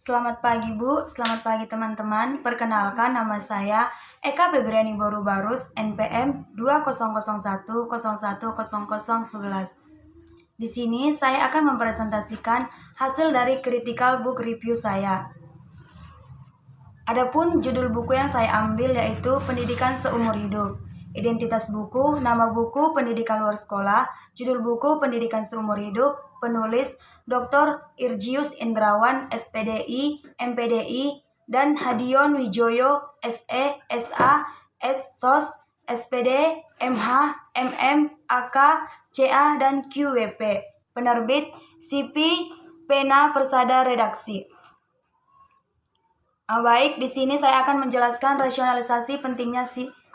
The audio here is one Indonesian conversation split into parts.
Selamat pagi Bu, selamat pagi teman-teman. Perkenalkan nama saya Eka Febriani Borubarus, NPM 2001010011. Di sini saya akan mempresentasikan hasil dari critical book review saya. Adapun judul buku yang saya ambil yaitu Pendidikan Seumur Hidup. Identitas buku, nama buku Pendidikan Luar Sekolah, judul buku Pendidikan Seumur Hidup, penulis Dr. Irjius Indrawan, SPDI, MPDI, dan Hadion Wijoyo, SE, SA, SSOS, SPD, MH, MM, AK, CA, dan QWP. Penerbit CP Pena Persada Redaksi. Baik, di sini saya akan menjelaskan rasionalisasi pentingnya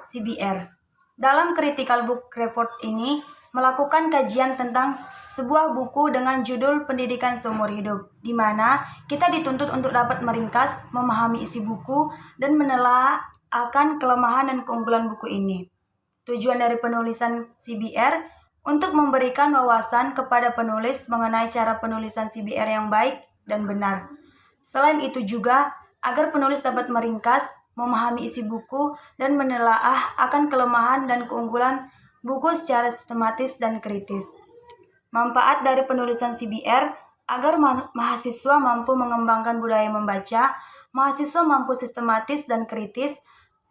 CBR. Dalam Critical Book Report ini melakukan kajian tentang sebuah buku dengan judul Pendidikan Seumur Hidup, di mana kita dituntut untuk dapat meringkas, memahami isi buku, dan menelaah akan kelemahan dan keunggulan buku ini. Tujuan dari penulisan CBR untuk memberikan wawasan kepada penulis mengenai cara penulisan CBR yang baik dan benar. Selain itu juga agar penulis dapat meringkas, memahami isi buku, dan menelaah akan kelemahan dan keunggulan buku secara sistematis dan kritis. Manfaat dari penulisan CBR agar mahasiswa mampu mengembangkan budaya membaca, mahasiswa mampu sistematis dan kritis,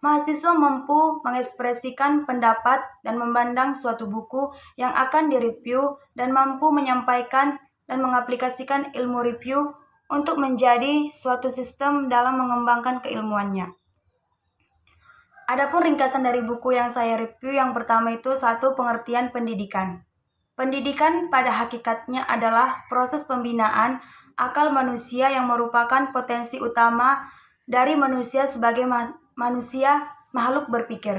mahasiswa mampu mengekspresikan pendapat dan memandang suatu buku yang akan direview dan mampu menyampaikan dan mengaplikasikan ilmu review untuk menjadi suatu sistem dalam mengembangkan keilmuannya. Adapun ringkasan dari buku yang saya review, yang pertama itu 1. Pengertian pendidikan. Pendidikan pada hakikatnya adalah proses pembinaan akal manusia yang merupakan potensi utama dari manusia sebagai manusia makhluk berpikir.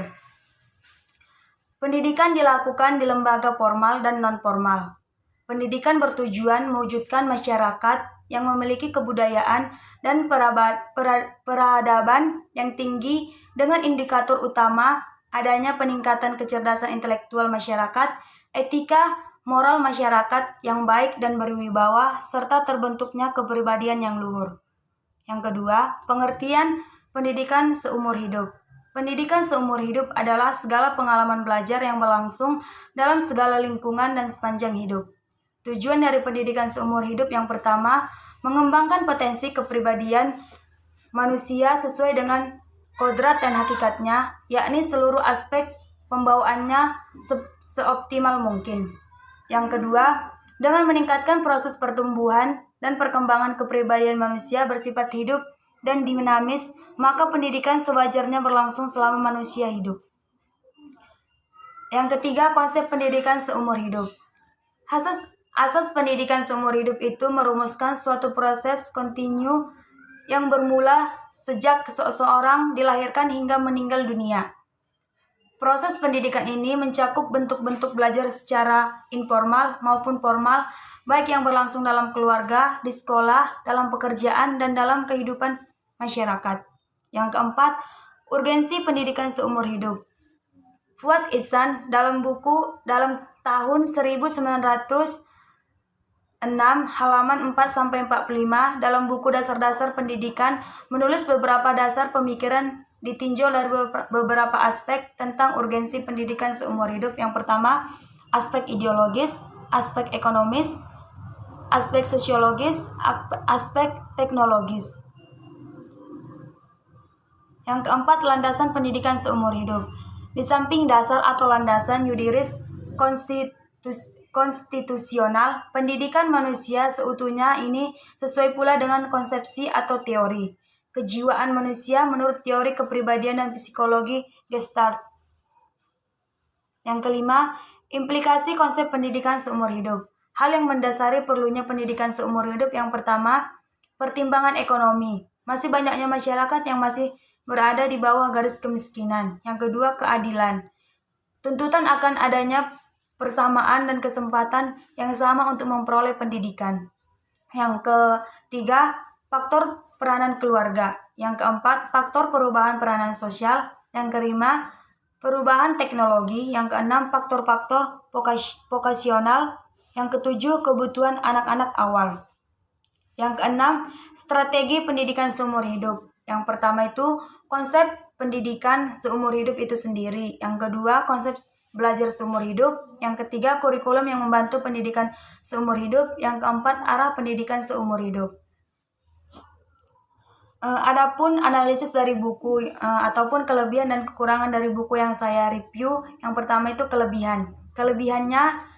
Pendidikan dilakukan di lembaga formal dan non-formal. Pendidikan bertujuan mewujudkan masyarakat yang memiliki kebudayaan dan peradaban yang tinggi dengan indikator utama adanya peningkatan kecerdasan intelektual masyarakat, etika, moral masyarakat yang baik dan berwibawa, serta terbentuknya kepribadian yang luhur. Yang kedua, pengertian pendidikan seumur hidup. Pendidikan seumur hidup adalah segala pengalaman belajar yang berlangsung dalam segala lingkungan dan sepanjang hidup. Tujuan dari pendidikan seumur hidup yang pertama, mengembangkan potensi kepribadian manusia sesuai dengan kodrat dan hakikatnya, yakni seluruh aspek pembawaannya seoptimal mungkin. Yang kedua, dengan meningkatkan proses pertumbuhan dan perkembangan kepribadian manusia bersifat hidup dan dinamis, maka pendidikan sewajarnya berlangsung selama manusia hidup. Yang ketiga, konsep pendidikan seumur hidup. Asas pendidikan seumur hidup itu merumuskan suatu proses kontinu yang bermula sejak seseorang dilahirkan hingga meninggal dunia. Proses pendidikan ini mencakup bentuk-bentuk belajar secara informal maupun formal, baik yang berlangsung dalam keluarga, di sekolah, dalam pekerjaan, dan dalam kehidupan masyarakat. Yang keempat, urgensi pendidikan seumur hidup. Fuad Ihsan dalam tahun 1906 halaman 4-45 dalam buku Dasar-Dasar Pendidikan menulis beberapa dasar pemikiran ditinjau dari beberapa aspek tentang urgensi pendidikan seumur hidup. Yang pertama, aspek ideologis, aspek ekonomis, aspek sosiologis, aspek teknologis. Yang keempat, landasan pendidikan seumur hidup. Di samping dasar atau landasan yuridis konstitusional, pendidikan manusia seutuhnya ini sesuai pula dengan konsepsi atau teori kejiwaan manusia menurut teori kepribadian dan psikologi Gestalt. Yang kelima, implikasi konsep pendidikan seumur hidup. Hal yang mendasari perlunya pendidikan seumur hidup yang pertama, pertimbangan ekonomi. Masih banyaknya masyarakat yang masih berada di bawah garis kemiskinan. Yang kedua, keadilan. Tuntutan akan adanya persamaan dan kesempatan yang sama untuk memperoleh pendidikan. Yang ketiga, faktor peranan keluarga. Yang keempat, faktor perubahan peranan sosial. Yang kelima, perubahan teknologi. Yang keenam, faktor-faktor vokasional. Yang ketujuh, kebutuhan anak-anak awal. Yang keenam, strategi pendidikan seumur hidup. Yang pertama itu konsep pendidikan seumur hidup itu sendiri. Yang kedua, konsep belajar seumur hidup. Yang ketiga, kurikulum yang membantu pendidikan seumur hidup. Yang keempat, arah pendidikan seumur hidup. Adapun analisis dari buku ataupun kelebihan dan kekurangan dari buku yang saya review, yang pertama itu kelebihan. Kelebihannya,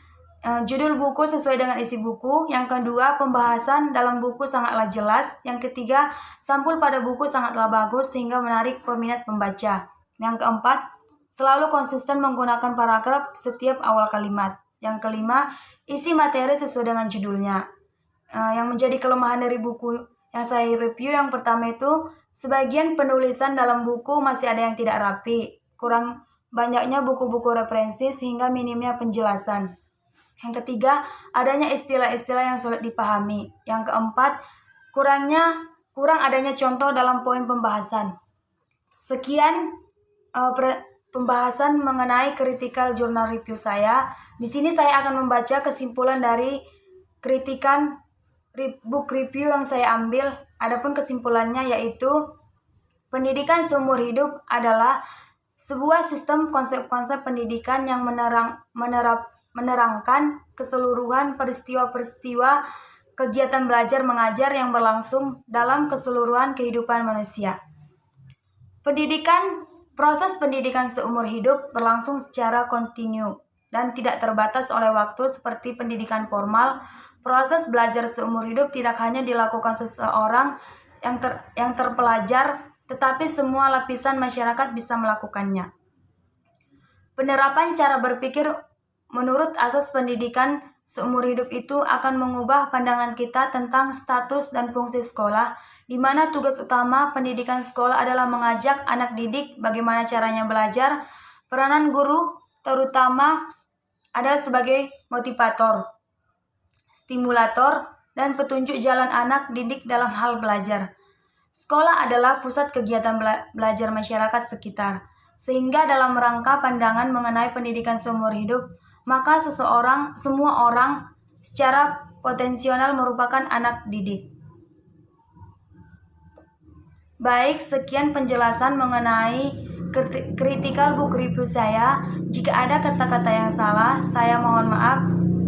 judul buku sesuai dengan isi buku. Yang kedua, pembahasan dalam buku sangatlah jelas. Yang ketiga, sampul pada buku sangatlah bagus sehingga menarik peminat membaca. Yang keempat, selalu konsisten menggunakan paragraf setiap awal kalimat. Yang kelima, isi materi sesuai dengan judulnya. Yang menjadi kelemahan dari buku yang saya review, yang pertama itu sebagian penulisan dalam buku masih ada yang tidak rapi, kurang banyaknya buku-buku referensi sehingga minimnya penjelasan. Yang ketiga, adanya istilah-istilah yang sulit dipahami. Yang keempat, kurang adanya contoh dalam poin pembahasan. Sekian pembahasan mengenai critical journal review saya. Di sini saya akan membaca kesimpulan dari kritikan book review yang saya ambil. Adapun kesimpulannya yaitu pendidikan seumur hidup adalah sebuah sistem konsep-konsep pendidikan yang menerangkan keseluruhan peristiwa-peristiwa kegiatan belajar mengajar yang berlangsung dalam keseluruhan kehidupan manusia. Proses pendidikan seumur hidup berlangsung secara kontinu dan tidak terbatas oleh waktu seperti pendidikan formal. Proses belajar seumur hidup tidak hanya dilakukan seseorang yang terpelajar, tetapi semua lapisan masyarakat bisa melakukannya. Penerapan cara berpikir menurut asas pendidikan seumur hidup itu akan mengubah pandangan kita tentang status dan fungsi sekolah, di mana tugas utama pendidikan sekolah adalah mengajak anak didik bagaimana caranya belajar. Peranan guru terutama adalah sebagai motivator, stimulator, dan petunjuk jalan anak didik dalam hal belajar. Sekolah adalah pusat kegiatan belajar masyarakat sekitar, sehingga dalam rangka pandangan mengenai pendidikan seumur hidup, maka semua orang secara potensial merupakan anak didik. Baik, sekian penjelasan mengenai critical book review saya. Jika ada kata-kata yang salah, saya mohon maaf.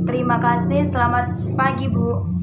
Terima kasih, selamat pagi Bu.